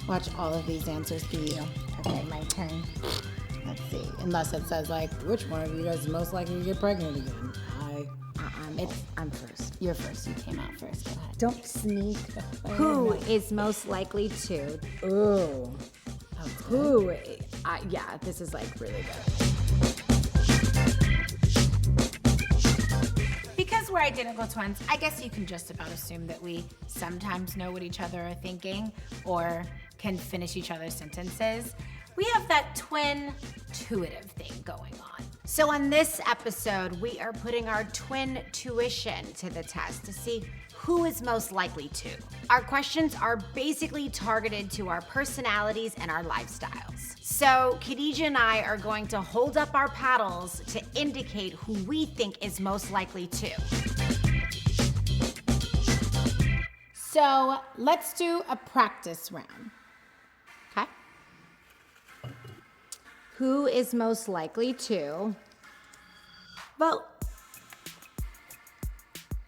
Watch all of these answers be you. Okay, my turn. Let's see. Unless it says like, which one of you guys is most likely to get pregnant again? I'm first. You're first. You came out first. Go ahead. Don't sneak. Who is most likely to? Ooh. Who? Yeah, this is like really good. Because we're identical twins, I guess you can just about assume that we sometimes know what each other are thinking or can finish each other's sentences. We have that twin-tuitive thing going on. So on this episode, we are putting our twin tuition to the test to see who is most likely to. Our questions are basically targeted to our personalities and our lifestyles. So Khadijah and I are going to hold up our paddles to indicate who we think is most likely to. So let's do a practice round. Okay. Who is most likely to vote?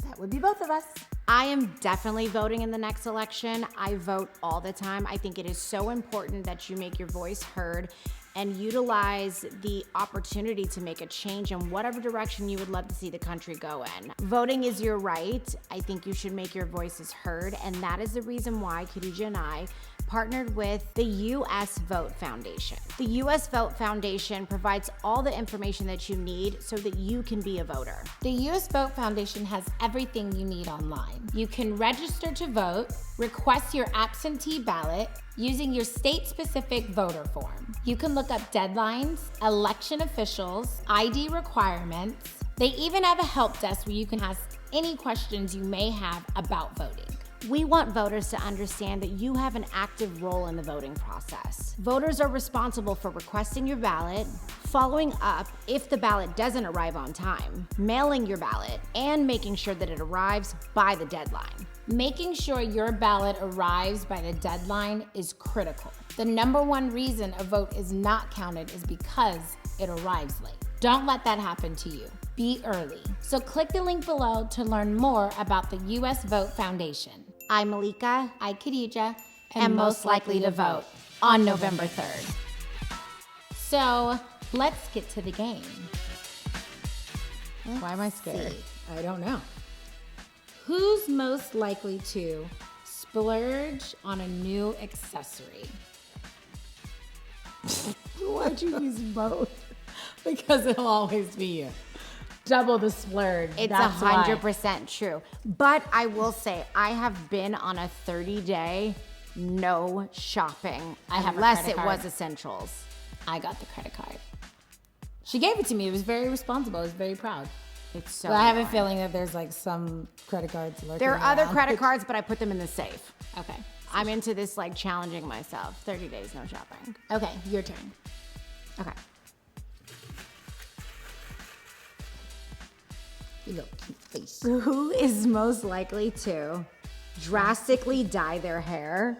That would be both of us. I am definitely voting in the next election. I vote all the time. I think it is so important that you make your voice heard and utilize the opportunity to make a change in whatever direction you would love to see the country go in. Voting is your right. I think you should make your voices heard, and that is the reason why Khadijah and I partnered with the U.S. Vote Foundation. The U.S. Vote Foundation provides all the information that you need so that you can be a voter. The U.S. Vote Foundation has everything you need online. You can register to vote, request your absentee ballot using your state-specific voter form. You can look up deadlines, election officials, ID requirements. They even have a help desk where you can ask any questions you may have about voting. We want voters to understand that you have an active role in the voting process. Voters are responsible for requesting your ballot, following up if the ballot doesn't arrive on time, mailing your ballot, and making sure that it arrives by the deadline. Making sure your ballot arrives by the deadline is critical. The number one reason a vote is not counted is because it arrives late. Don't let that happen to you. Be early. So click the link below to learn more about the U.S. Vote Foundation. I'm Malika. I, Khadijah, am most likely to vote on November 3rd. So let's get to the game. Why am I scared? I don't know. Who's most likely to splurge on a new accessory? Why'd you use both? Because it'll always be you. Double the splurge. It's 100% true. But I will say, I have been on a 30-day no shopping unless it was essentials. I got the credit card. She gave it to me. It was very responsible. I was very proud. It's so But I have a feeling that there's like some credit cards lurking There are other around. credit cards, but I put them in the safe. Okay. I'm into this like challenging myself. 30 days no shopping. Okay, your turn. Okay. You little cute face. Who is most likely to drastically dye their hair?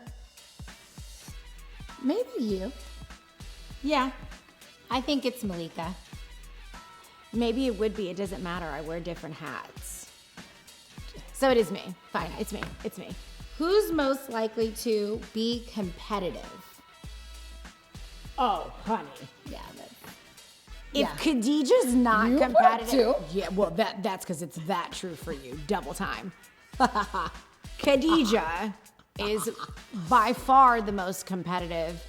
Maybe you. Yeah, I think it's Malika. Maybe it would be. It doesn't matter. I wear different hats. So it is me. Fine. It's me. It's me. Who's most likely to be competitive? Oh, honey. Yeah, If Khadijah's not competitive, too. yeah, well, that's because it's that true for you. Double time. Khadijah is by far the most competitive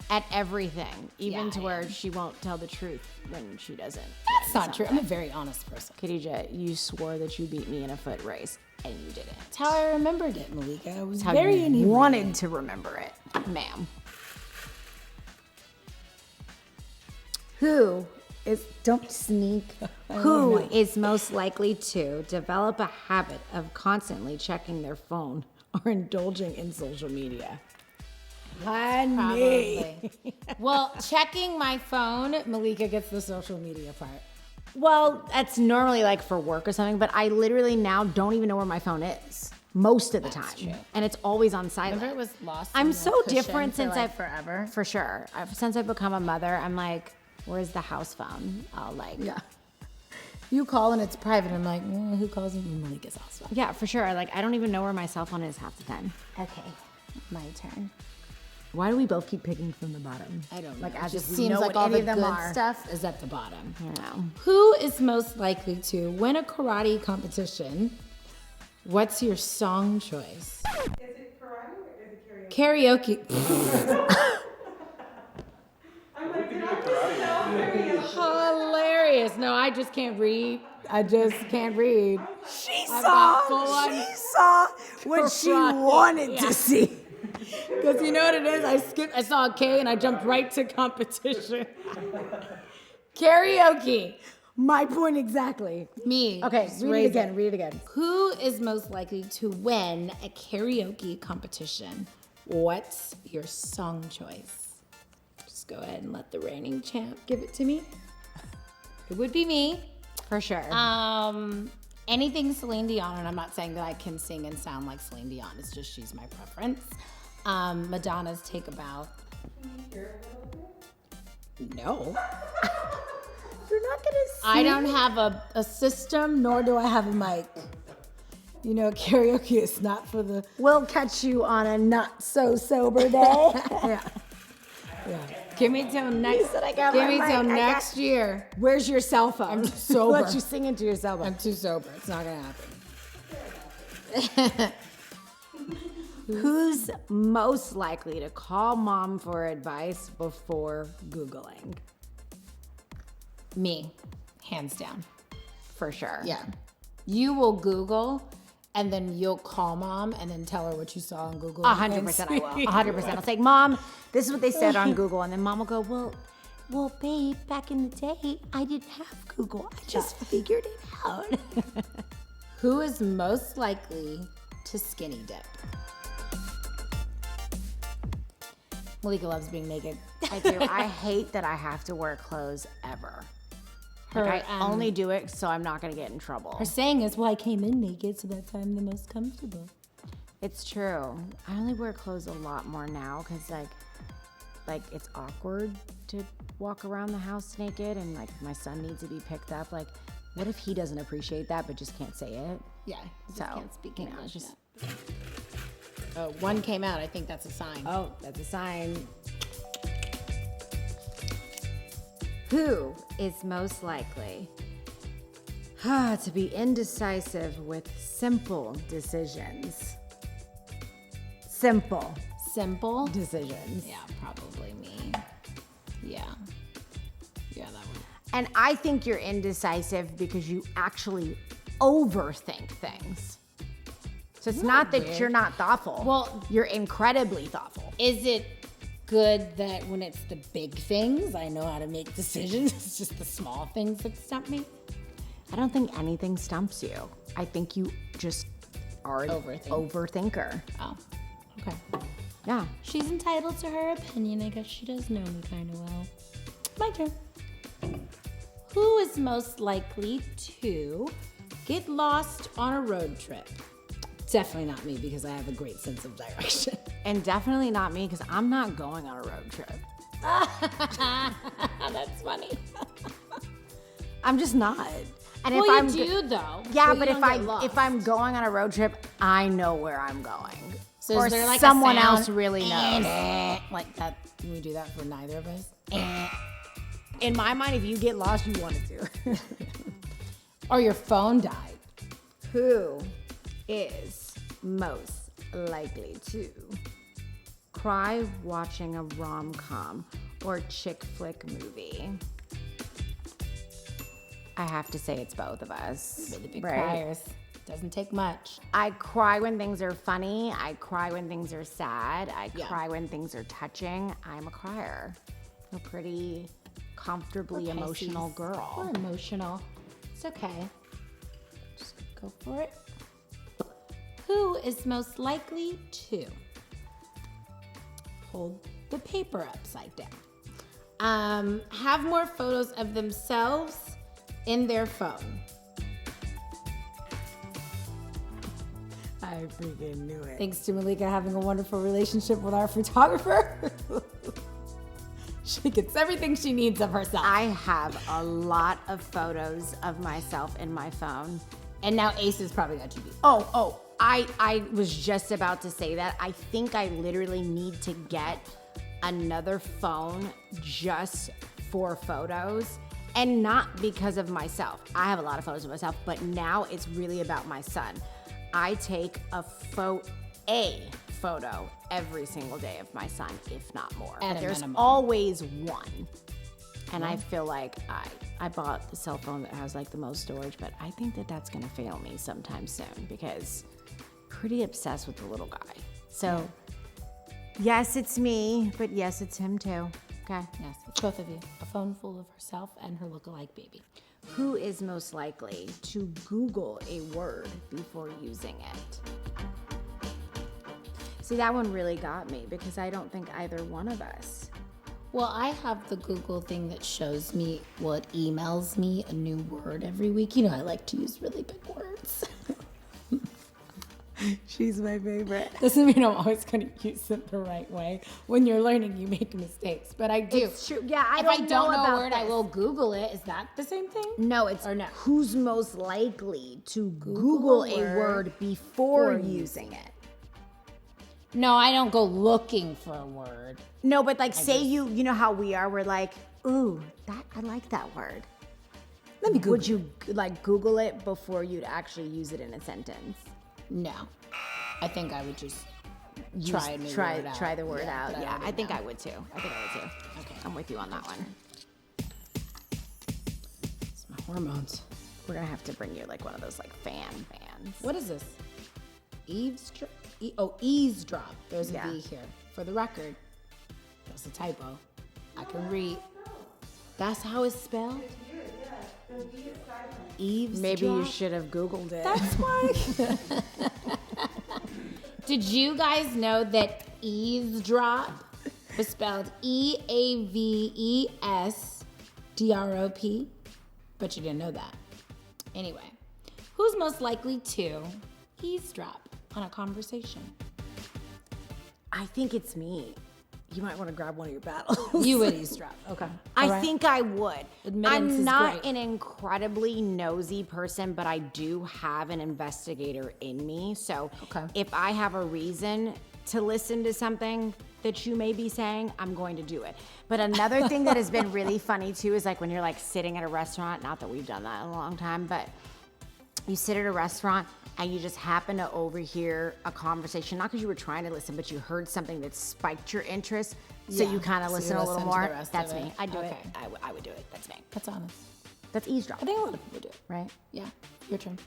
at everything, even to where she won't tell the truth when she doesn't. That's not true. I'm a very honest person. Khadijah, you swore that you beat me in a foot race, and you didn't. That's how I remembered it, Malika. I was How very you inebriated. wanted to remember it, ma'am. Don't sneak. Who is most likely to develop a habit of constantly checking their phone or indulging in social media? Probably. Well, checking my phone, Malika gets the social media part. Well, that's normally like for work or something, but I literally now don't even know where my phone is most of the time. true. And it's always on silent. Remember it was lost I'm in so the cushion different for, since like, I've forever. For sure. Since I've become a mother, I'm like, where's the house phone? I'll like, Yeah. You call and it's private. I'm like, who calls me? Malika's house phone. yeah, for sure. Like, I don't even know where my cell phone is half the time. Okay, my turn. Why do we both keep picking from the bottom? I don't know. Like, It as just if we seems know like what all any the of them good are. stuff is at the bottom. No. Who is most likely to win a karate competition? What's your song choice? Is it karate or is it karaoke? Karaoke. I'm like, did I just spell karaoke? Hilarious. No, I just can't read. I just can't read. She got full-on saw what she karate. wanted to see. Because you know what it is? I saw a K and I jumped right to competition. Karaoke. My point exactly. Me. Okay, Just read it raise again. Read it again. Who is most likely to win a karaoke competition? What's your song choice? Just go ahead and let the reigning champ give it to me. It would be me. For sure. Anything Celine Dion, and I'm not saying that I can sing and sound like Celine Dion. It's just she's my preference. Madonna's Take a Bow. No. You're not gonna see. I don't have a system, nor do I have a mic. You know, karaoke is not for the... We'll catch you on a not so sober day. Yeah. Give me till next. said I got Give my me mic. till I got- next year. Where's your cell phone? I'm sober. Let you sing into your cell phone. I'm too sober. It's not gonna happen. Who's most likely to call mom for advice before Googling? Me, hands down. For sure. Yeah. You will Google, and then you'll call mom, and then tell her what you saw on Google. 100% I will. 100%. I'll say, Mom, this is what they said on Google. And then Mom will go, well, babe, back in the day, I didn't have Google. I just figured it out. Who is most likely to skinny dip? Malika loves being naked. I do. I hate that I have to wear clothes ever. Like, Her, I only do it so I'm not going to get in trouble. Her saying is, well, I came in naked, so that's why I'm the most comfortable. It's true. I only wear clothes a lot more now because, like it's awkward to walk around the house naked, and like my son needs to be picked up. Like, what if he doesn't appreciate that but just can't say it? Yeah, you So, can't speak you know, English. just- Oh, one came out. I think that's a sign. Oh, that's a sign. Who is most likely to be indecisive with simple decisions? Simple Simple. decisions. Yeah, probably me. Yeah. Yeah, that one. And I think you're indecisive because you actually overthink things. So it's not that you're not thoughtful. Well- you're incredibly thoughtful. Is it good that when it's the big things, I know how to make decisions? It's just the small things that stump me? I don't think anything stumps you. I think you just are an Overthink. overthinker. Oh, okay. Yeah. She's entitled to her opinion. I guess she does know me kind of well. My turn. Who is most likely to get lost on a road trip? Definitely not me, because I have a great sense of direction. And definitely not me because I'm not going on a road trip. That's funny. I'm just not. And Well, if I'm you do though. Yeah, you but don't get lost. if I'm going on a road trip, I know where I'm going. So or is there like someone a sound? else really knows. Like that? Can we do that for neither of us? In my mind, if you get lost, you wanted to. Or your phone died? Who is most likely to cry watching a rom-com or chick flick movie? I have to say it's both of us. Really big right? criers. Doesn't take much. I cry when things are funny. I cry when things are sad. I Yeah. cry when things are touching. I'm a crier. I'm a pretty comfortably We're emotional Pisces. girl. We're emotional. It's okay. Just go for it. Who is most likely to hold the paper upside down? Have more photos of themselves in their phone. I freaking knew it. Thanks to Malika having a wonderful relationship with our photographer. She gets everything she needs of herself. I have a lot of photos of myself in my phone. And now Ace has probably got you beat. Oh, I was just about to say that. I think I literally need to get another phone just for photos, and not because of myself. I have a lot of photos of myself, but now it's really about my son. I take a photo every single day of my son, if not more. At But a there's minimum. always one. And I feel like I bought the cell phone that has like the most storage, but I think that that's gonna fail me sometime soon because pretty obsessed with the little guy. So yes, it's me, but yes, it's him too. Okay. Yes, it's both of you. A phone full of herself and her lookalike baby. Who is most likely to Google a word before using it? See, that one really got me because I don't think either one of us. Well, I have the Google thing that shows me, well, it emails me a new word every week. You know, I like to use really big words. She's my favorite. Doesn't mean I'm always going to use it the right way. When you're learning, you make mistakes, but I do. It's true. Yeah, If I don't know about a word, I this. will Google it. Is that the same thing? No, it's Or no? who's most likely to Google a word before using it. No, I don't go looking for a word. No, but like say you know how we are, we're like, ooh, that I like that word. Let me Google. Would you like Google it before you'd actually use it in a sentence? No. I think I would just try a new word out. Try the word out. but Yeah, already I think know. I would too. Okay. I'm with you on that one. It's my hormones. We're gonna have to bring you like one of those like fans. What is this? Eavesdrop? Eavesdrop. There's a Yeah. B here. For the record, that's a typo. I can read. That's how it's spelled? Eavesdrop? Maybe you should have Googled it. That's why. Did you guys know that eavesdrop was spelled EAVESDROP? But you didn't know that. Anyway, who's most likely to eavesdrop on a conversation? I think it's me. You might want to grab one of your battles. You would eavesdrop. Okay. I think I would. Admittance I'm is not great. an incredibly nosy person, but I do have an investigator in me. So Okay. if I have a reason to listen to something that you may be saying, I'm going to do it. But another thing that has been really funny too is like when you're like sitting at a restaurant, not that we've done that in a long time, but you sit at a restaurant and you just happen to overhear a conversation, not because you were trying to listen, but you heard something that spiked your interest, so Yeah. you kind of So you listen a little listen to the more. rest That's of it. me. I do it. Okay. I would do it. That's me. That's honest. That's eavesdrop, I think a lot of people do it. right? Yeah. Your turn.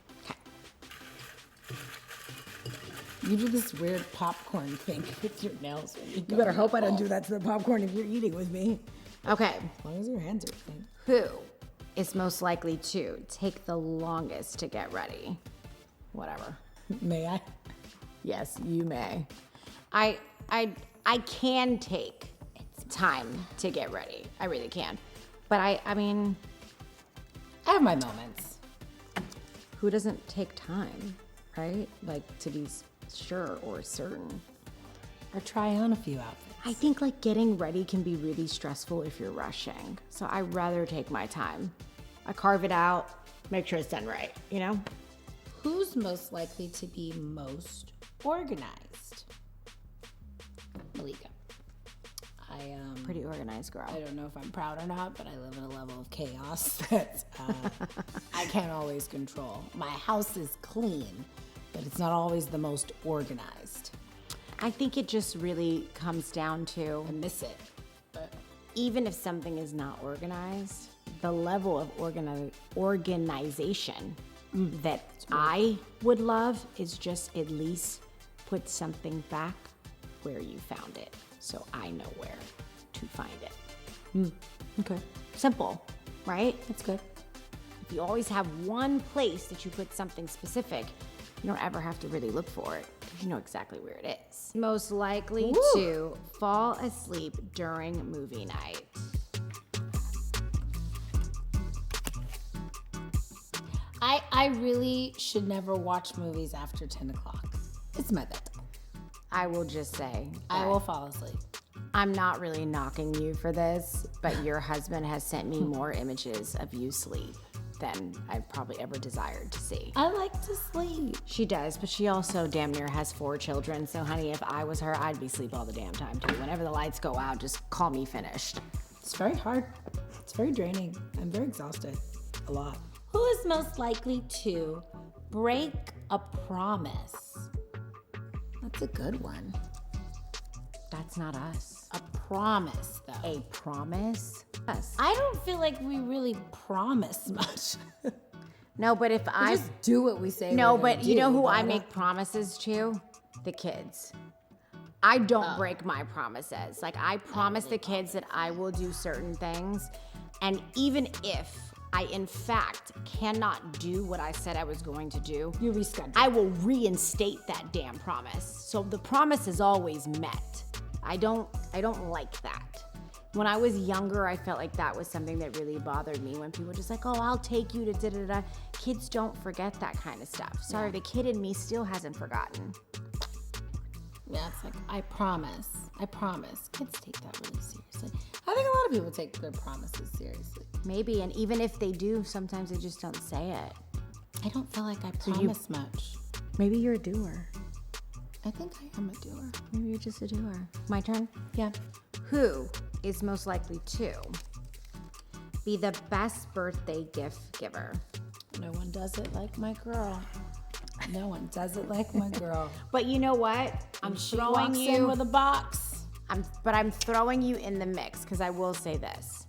You do this weird popcorn thing with your nails. When you You better hope I don't do that to the popcorn if you're eating with me. Okay. As long as your hands are clean. Who is most likely to take the longest to get ready? Whatever. May I? Yes, you may. I can take time to get ready. I really can. But I mean, I have my moments. who doesn't take time, right? Like to be sure or certain. Or try on a few outfits. I think like getting ready can be really stressful if you're rushing. So I'd rather take my time. I carve it out, make sure it's done right, you know? Who's most likely to be most organized? Malika. Pretty organized girl. I don't know if I'm proud or not, but I live in a level of chaos that I can't always control. My house is clean, but it's not always the most organized. I think it just really comes down to I miss it. But even if something is not organized, the level of organization that I would love is just at least put something back where you found it, so I know where to find it. okay, Simple, right? that's good. If you always have one place that you put something specific, you don't ever have to really look for it because you know exactly where it is. Most likely to fall asleep during movie night. I really should never watch movies after 10 o'clock. It's my bedtime. I will just say, I that will fall asleep. I'm not really knocking you for this, but your husband has sent me more images of you sleep than I've probably ever desired to see. I like to sleep. She does, but she also damn near has 4 children. So, honey, if I was her, I'd be asleep all the damn time, too. Whenever the lights go out, just call me finished. It's very hard. It's very draining. I'm very exhausted. A lot. Who is most likely to break a promise? That's a good one. That's not us. A promise, though. A promise? Us. I don't feel like we really promise much. No, but if I Just do what we say. No, we're gonna but you do, know who but I make promises to? The kids. I don't break my promises. Like, I promise the kids that I will do certain things. And even if I, in fact, cannot do what I said I was going to do, You reschedule. I will reinstate that damn promise. So the promise is always met. I don't like that. When I was younger, I felt like that was something that really bothered me when people were just like, oh, I'll take you to da-da-da. Kids don't forget that kind of stuff. Sorry, the kid in me still hasn't forgotten. Yeah, it's like, I promise. I promise. Kids take that really seriously. I think a lot of people take their promises seriously. Maybe, and even if they do, sometimes they just don't say it. I don't feel like I promise much. Maybe you're a doer. I think I am a doer. Maybe you're just a doer. My turn? Yeah. Who is most likely to be the best birthday gift giver? No one does it like my girl. No one does it like my girl. But you know what? I'm She throwing walks you in with a box. I'm throwing you in the mix because I will say this.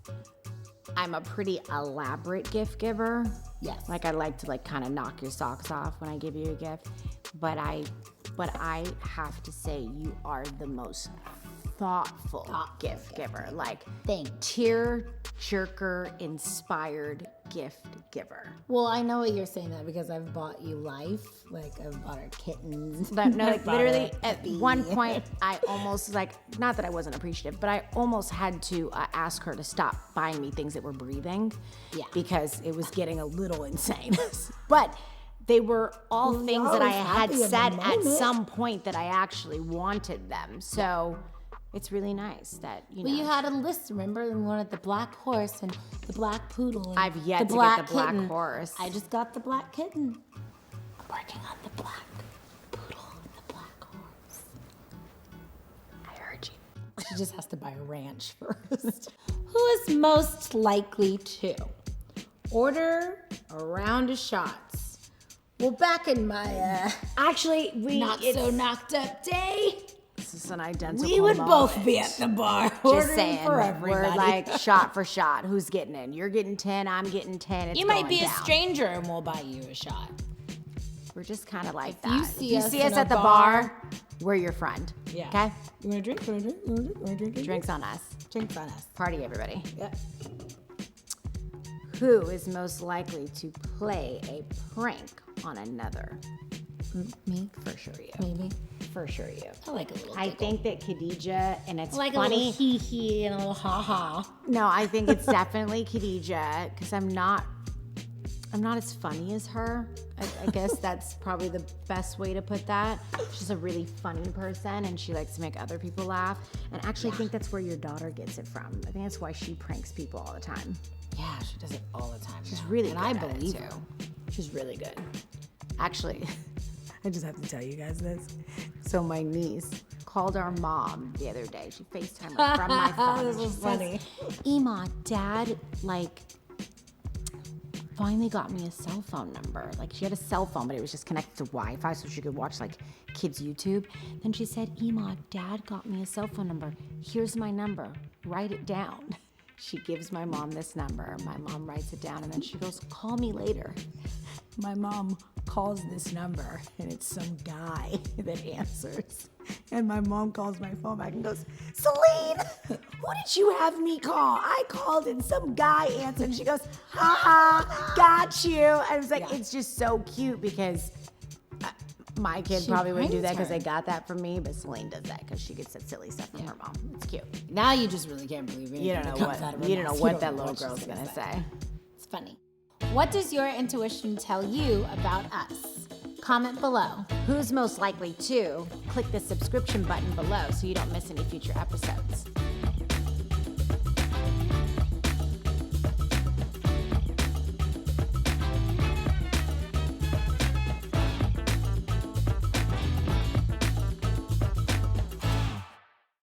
I'm a pretty elaborate gift giver. Yes. Like, I like to kind of knock your socks off when I give you a gift. But I have to say you are the most thoughtful gift giver. Like, tear jerker inspired gift giver. Well, I know what you're saying that because I've bought you life. Like, I've bought her kittens. But no, like, Bought literally her a at bee. one point I almost not that I wasn't appreciative, but I almost had to ask her to stop buying me things that were breathing. Yeah. Because it was getting a little insane. But they were all things that I always had happy in the said at moment. some point that I actually wanted them. So it's really nice that, you know. Well, you had a list, remember? And we wanted the black horse and the black poodle. And I've yet the to black get the black kitten. horse. I just got the black kitten. I'm working on the black poodle and the black horse. I heard you. She just has to buy a ranch first. Who is most likely to order a round of shots? Well, back in my Actually, not so knocked up day, this is an identical We would both moment. be at the bar Just ordering saying, for we're everybody. like shot for shot. Who's getting in? You're getting 10, I'm getting 10. It's you might going be a down. stranger and we'll buy you a shot. We're just kind of like you that. see If you us see in us a at the bar, we're your friend. Yeah. Okay? You want a drink? You want a drink? You want a drink? You want a drink? Drinks on us. Drinks on us. Party, everybody. Yeah. Who is most likely to play a prank on another? Me? For sure you. Maybe. For sure you. I like a little I giggle. think that Khadijah, and it's I like a funny. little hee hee and a little ha ha. No, I think it's definitely Khadijah because I'm not as funny as her. I guess that's probably the best way to put that. She's a really funny person and she likes to make other people laugh. And actually, I think that's where your daughter gets it from. I think that's why she pranks people all the time. Yeah, she does it all the time. She's now. really and good I at it, believe too. her. She's really good. Actually, I just have to tell you guys this. so my niece called our mom the other day. She FaceTimed her from my phone. This and was she funny. says, Ema, Dad, finally got me a cell phone number. Like, she had a cell phone, but it was just connected to Wi-Fi so she could watch, kids' YouTube. Then she said, Ema, Dad got me a cell phone number. Here's my number. Write it down. She gives my mom this number. My mom writes it down, and then she goes, call me later. My mom calls this number, and it's some guy that answers. And my mom calls my phone back and goes, Celine, who did you have me call? I called and some guy answered. And she goes, ha ha, got you. I was like, It's just so cute because my kid She probably wouldn't do that pranks because her. they got that from me, but Celine does that because she gets that silly stuff from her mom. It's cute. Now you just really can't believe it. You don't know what that little girl's gonna say. It's funny. What does your intuition tell you about us? Comment below. Who's most likely to click the subscription button below so you don't miss any future episodes?